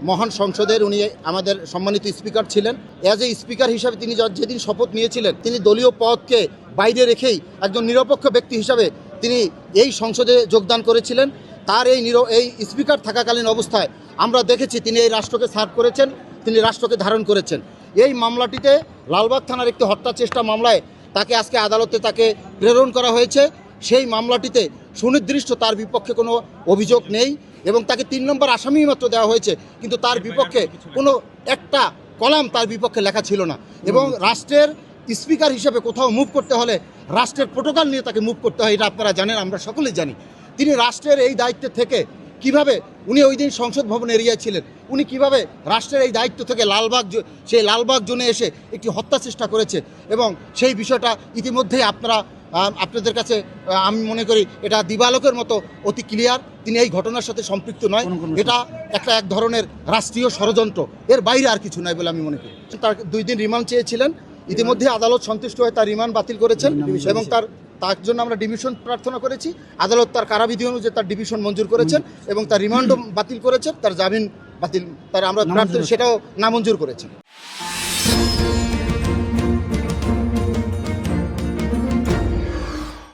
মহান সংসদের উনি আমাদের সম্মানিত স্পিকার ছিলেন। অ্যাজ এ স্পিকার হিসাবে তিনি যেদিন শপথ নিয়েছিলেন, তিনি দলীয় পদকে বাইরে রেখেই একজন নিরপেক্ষ ব্যক্তি হিসাবে তিনি এই সংসদে যোগদান করেছিলেন। তার এই স্পিকার থাকাকালীন অবস্থায় আমরা দেখেছি তিনি এই রাষ্ট্রকে সার্ভ করেছেন, তিনি রাষ্ট্রকে ধারণ করেছেন। এই মামলাটিতে লালবাগ থানার একটি হত্যা চেষ্টা মামলায় তাকে আজকে আদালতে তাকে প্রেরণ করা হয়েছে। সেই মামলাটিতে সুনির্দিষ্ট তার বিপক্ষে কোনো অভিযোগ নেই এবং তাকে 3 নম্বর আসামি মাত্র দেওয়া হয়েছে, কিন্তু তার বিপক্ষে কোনো একটা কলাম তার বিপক্ষে লেখা ছিল না। এবং রাষ্ট্রের স্পিকার হিসেবে কোথাও মুভ করতে হলে রাষ্ট্রের প্রোটোকল নিয়ে তাকে মুভ করতে হয়, এটা আপনারা জানেন, আমরা সকলেই জানি। তিনি রাষ্ট্রের এই দায়িত্বে থেকে কিভাবে, উনি ওই দিন সংসদ ভবন এরিয়ায় ছিলেন, উনি কিভাবে রাষ্ট্রের এই দায়িত্ব থেকে সেই লালবাগ জোনে এসে একটি হত্যা চেষ্টা করেছে এবং সেই বিষয়টা ইতিমধ্যেই আপনাদের কাছে আমি মনে করি এটা দিবালোকের মতো অতি ক্লিয়ার। তিনি এই ঘটনার সাথে সম্পৃক্ত নয়, এটা এক ধরনের রাষ্ট্রীয় ষড়যন্ত্র, এর বাইরে আর কিছু নয় বলে আমি মনে করি। তার 2 দিন রিমান্ড চেয়েছিলেন, ইতিমধ্যে আদালত সন্তুষ্ট হয়ে তার রিমান্ড বাতিল করেছেন এবং তার জন্য আমরা ডিভিশন প্রার্থনা করেছি। আদালত তার কারাবিধি অনুযায়ী তার ডিভিশন মঞ্জুর করেছেন এবং তার রিমান্ডও বাতিল করেছেন, তার জামিন বাতিল আমরা প্রার্থনা সেটাও নামঞ্জুর করেছেন।